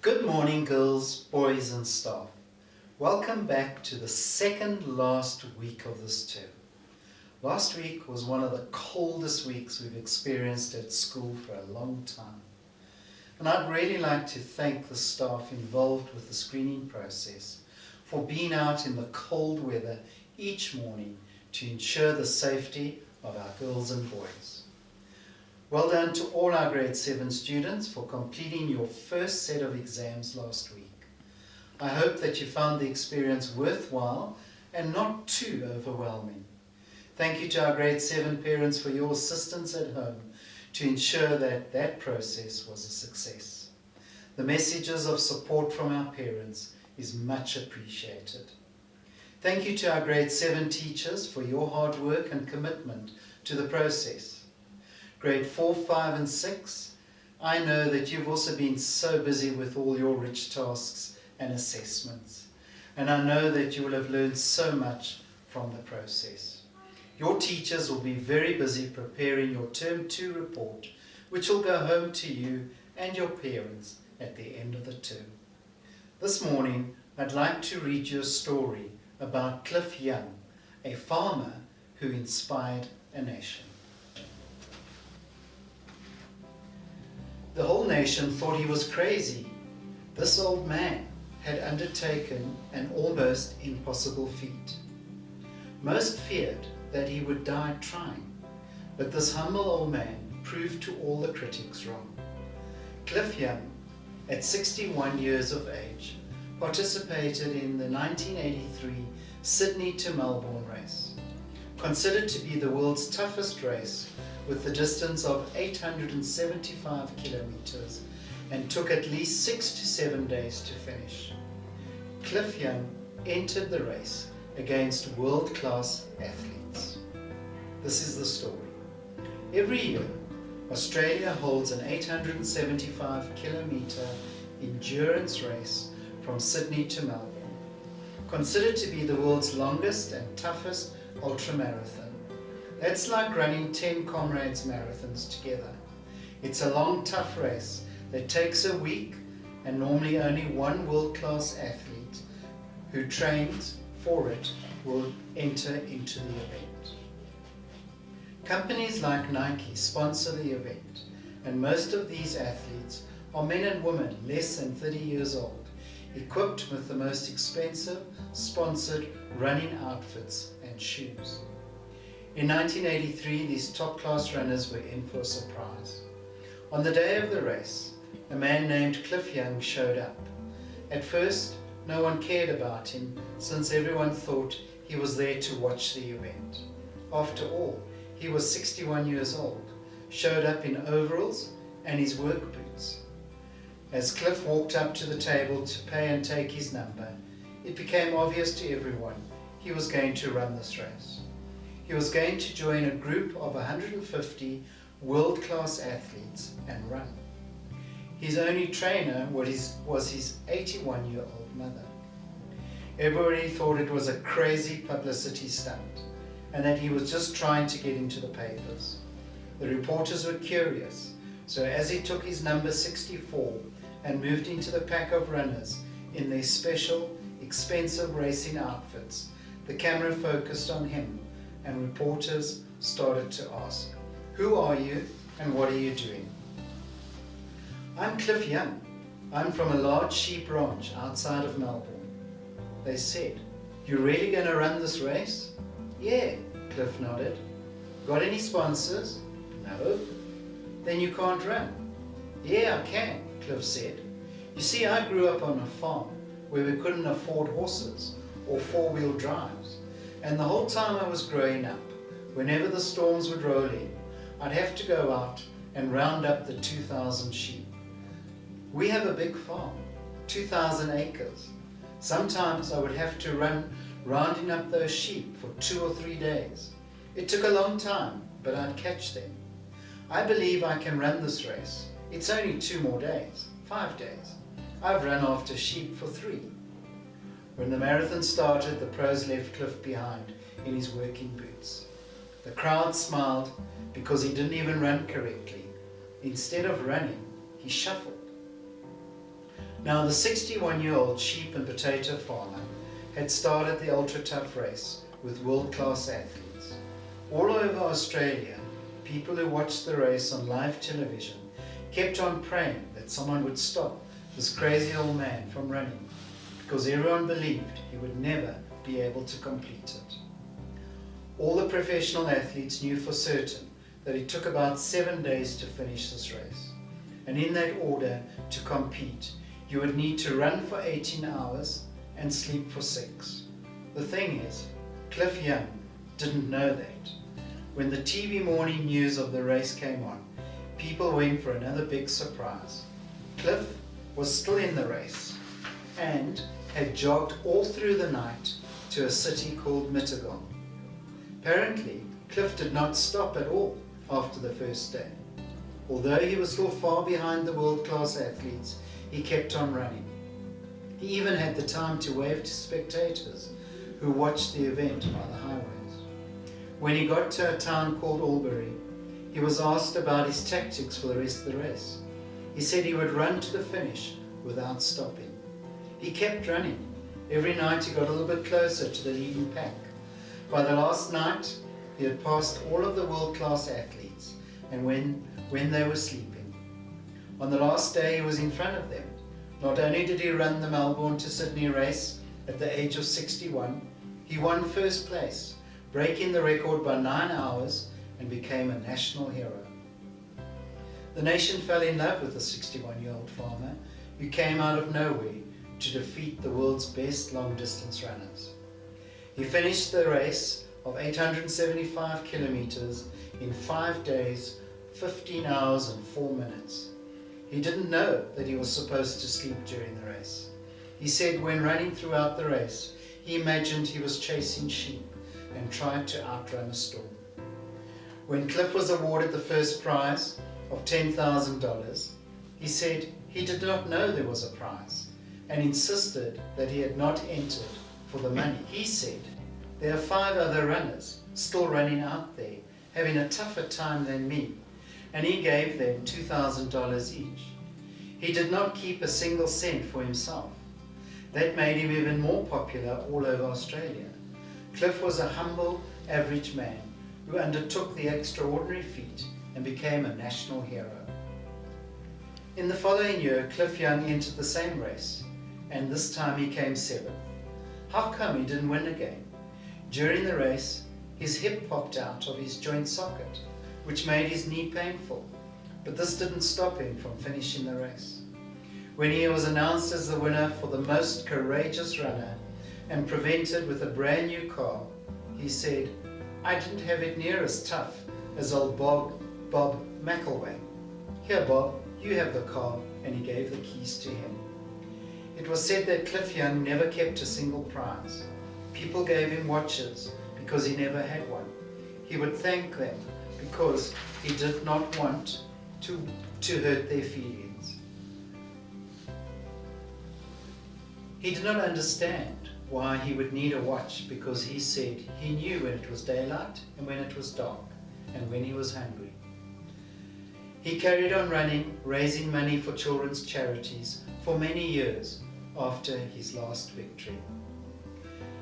Good morning, girls, boys and staff. Welcome back to the second last week of this term. Last week was one of the coldest weeks we've experienced at school for a long time. And I'd really like to thank the staff involved with the screening process for being out in the cold weather each morning to ensure the safety of our girls and boys. Well done to all our grade 7 students for completing your first set of exams last week. I hope that you found the experience worthwhile and not too overwhelming. Thank you to our grade 7 parents for your assistance at home to ensure that that process was a success. The messages of support from our parents is much appreciated. Thank you to our grade 7 teachers for your hard work and commitment to the process. Grade 4, 5 and 6, I know that you've also been so busy with all your rich tasks and assessments. And I know that you will have learned so much from the process. Your teachers will be very busy preparing your Term 2 report, which will go home to you and your parents at the end of the term. This morning, I'd like to read you a story about Cliff Young, a farmer who inspired a nation. The whole nation thought he was crazy. This old man had undertaken an almost impossible feat. Most feared that he would die trying, but this humble old man proved to all the critics wrong. Cliff Young, at 61 years of age, participated in the 1983 Sydney to Melbourne race, considered to be the world's toughest race with the distance of 875 kilometers and took at least 6 to 7 days to finish. Cliff Young entered the race against world-class athletes. This is the story. Every year, Australia holds an 875 kilometer endurance race from Sydney to Melbourne, considered to be the world's longest and toughest ultramarathon. That's like running 10 comrades marathons together. It's a long, tough race that takes a week, and normally only one world-class athlete who trains for it will enter into the event. Companies like Nike sponsor the event, and most of these athletes are men and women less than 30 years old, equipped with the most expensive sponsored running outfits and shoes. In 1983, these top-class runners were in for a surprise. On the day of the race, a man named Cliff Young showed up. At first, no one cared about him since everyone thought he was there to watch the event. After all, he was 61 years old, showed up in overalls and his work boots. As Cliff walked up to the table to pay and take his number, it became obvious to everyone he was going to run this race. He was going to join a group of 150 world-class athletes and run. His only trainer was his 81-year-old mother. Everybody thought it was a crazy publicity stunt and that he was just trying to get into the papers. The reporters were curious, so as he took his number 64 and moved into the pack of runners in their special, expensive racing outfits, the camera focused on him and reporters started to ask, "Who are you and what are you doing?" "I'm Cliff Young. I'm from a large sheep ranch outside of Melbourne." They said, "You really going to run this race?" "Yeah," Cliff nodded. "Got any sponsors?" "No." "Then you can't run." "Yeah, I can," Cliff said. "You see, I grew up on a farm where we couldn't afford horses or four-wheel drives. And the whole time I was growing up, whenever the storms would roll in, I'd have to go out and round up the 2,000 sheep. We have a big farm, 2,000 acres. Sometimes I would have to run rounding up those sheep for 2 or 3 days. It took a long time, but I'd catch them. I believe I can run this race. It's only 2 more days, 5 days. I've run after sheep for 3. When the marathon started, the pros left Cliff behind in his working boots. The crowd smiled because he didn't even run correctly. Instead of running, he shuffled. Now the 61-year-old sheep and potato farmer had started the ultra-tough race with world-class athletes. All over Australia, people who watched the race on live television kept on praying that someone would stop this crazy old man from running, because everyone believed he would never be able to complete it. All the professional athletes knew for certain that it took about 7 days to finish this race. And in that order to compete, you would need to run for 18 hours and sleep for 6. The thing is, Cliff Young didn't know that. When the TV morning news of the race came on, people went for another big surprise. Cliff was still in the race and had jogged all through the night to a city called Mittagong. Apparently, Cliff did not stop at all after the first day. Although he was still far behind the world-class athletes, he kept on running. He even had the time to wave to spectators who watched the event by the highways. When he got to a town called Albury, he was asked about his tactics for the rest of the race. He said he would run to the finish without stopping. He kept running. Every night he got a little bit closer to the leading pack. By the last night, he had passed all of the world-class athletes, and when they were sleeping. On the last day, he was in front of them. Not only did he run the Melbourne to Sydney race at the age of 61, he won first place, breaking the record by 9 hours and became a national hero. The nation fell in love with the 61-year-old farmer who came out of nowhere to defeat the world's best long-distance runners. He finished the race of 875 kilometers in 5 days, 15 hours and 4 minutes. He didn't know that he was supposed to sleep during the race. He said when running throughout the race, he imagined he was chasing sheep and tried to outrun a storm. When Cliff was awarded the first prize of $10,000, he said he did not know there was a prize and insisted that he had not entered for the money. He said, "There are 5 other runners still running out there, having a tougher time than me," and he gave them $2,000 each. He did not keep a single cent for himself. That made him even more popular all over Australia. Cliff was a humble, average man who undertook the extraordinary feat and became a national hero. In the following year, Cliff Young entered the same race, and this time he came 7th. How come he didn't win again? During the race, his hip popped out of his joint socket, which made his knee painful, but this didn't stop him from finishing the race. When he was announced as the winner for the most courageous runner and presented with a brand new car, he said, "I didn't have it near as tough as old Bob McElwain. Here, Bob, you have the car," and he gave the keys to him. It was said that Cliff Young never kept a single prize. People gave him watches because he never had one. He would thank them because he did not want to hurt their feelings. He did not understand why he would need a watch, because he said he knew when it was daylight and when it was dark and when he was hungry. He carried on running, raising money for children's charities for many years after his last victory.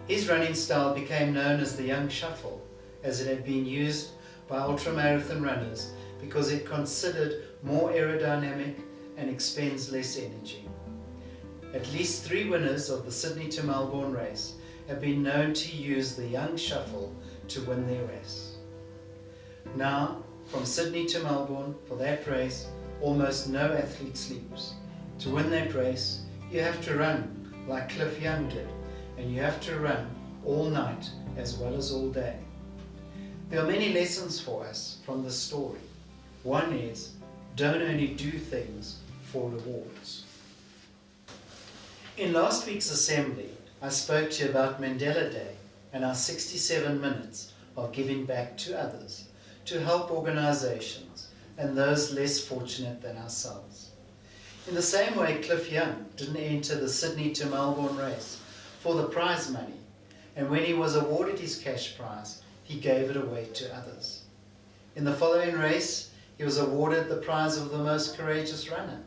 His running style became known as the Young Shuffle, as it had been used by ultramarathon runners because it considered more aerodynamic and expends less energy. At least 3 winners of the Sydney to Melbourne race have been known to use the Young Shuffle to win their race. Now, from Sydney to Melbourne, for that race, almost no athlete sleeps. To win that race, you have to run like Cliff Young did, and you have to run all night as well as all day. There are many lessons for us from this story. One is, don't only do things for rewards. In last week's assembly, I spoke to you about Mandela Day and our 67 minutes of giving back to others, to help organizations and those less fortunate than ourselves. In the same way, Cliff Young didn't enter the Sydney to Melbourne race for the prize money, and when he was awarded his cash prize, he gave it away to others. In the following race, he was awarded the prize of the most courageous runner,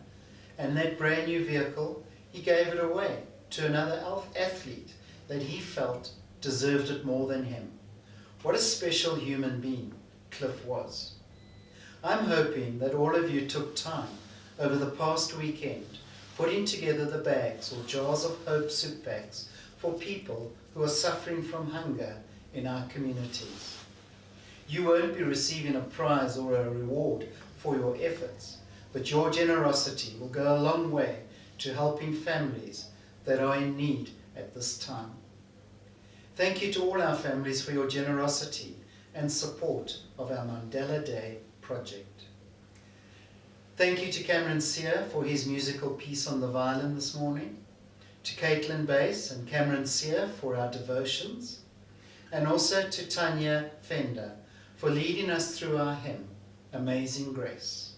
and in that brand new vehicle, he gave it away to another athlete that he felt deserved it more than him. What a special human being Cliff was. I'm hoping that all of you took time over the past weekend putting together the bags or jars of hope soup bags for people who are suffering from hunger in our communities. You won't be receiving a prize or a reward for your efforts, but your generosity will go a long way to helping families that are in need at this time. Thank you to all our families for your generosity and support of our Mandela Day project. Thank you to Cameron Sear for his musical piece on the violin this morning, to Caitlin Bass and Cameron Sear for our devotions, and also to Tanya Fender for leading us through our hymn, Amazing Grace.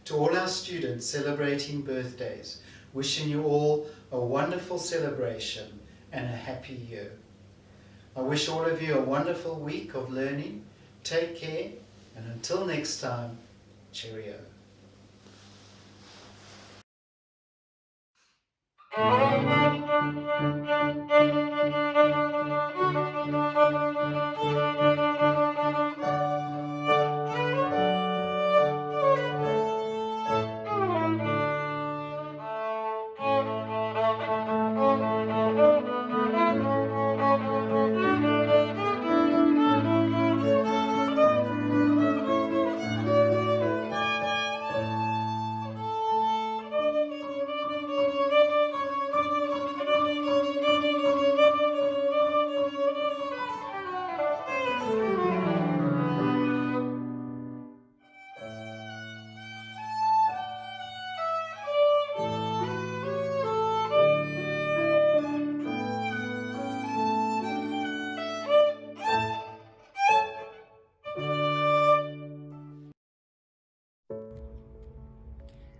To all our students celebrating birthdays, wishing you all a wonderful celebration and a happy year. I wish all of you a wonderful week of learning. Take care, and until next time, cheerio.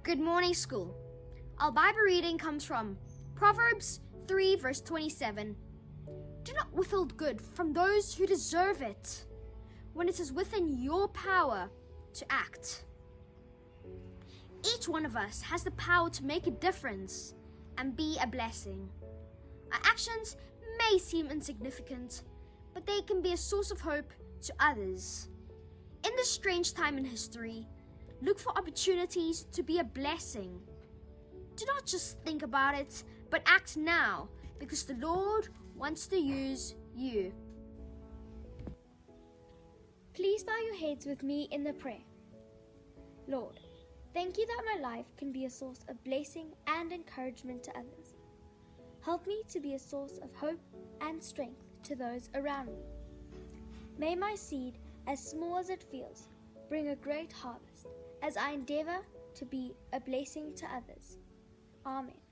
Good morning, school. Our Bible reading comes from Proverbs 3 verse 27. Do not withhold good from those who deserve it, when it is within your power to act. Each one of us has the power to make a difference and be a blessing. Our actions may seem insignificant, but they can be a source of hope to others. In this strange time in history, look for opportunities to be a blessing. Do not just think about it, but act now, because the Lord wants to use you. Please bow your heads with me in the prayer. Lord, thank you that my life can be a source of blessing and encouragement to others. Help me to be a source of hope and strength to those around me. May my seed, as small as it feels, bring a great harvest as I endeavor to be a blessing to others. Amen.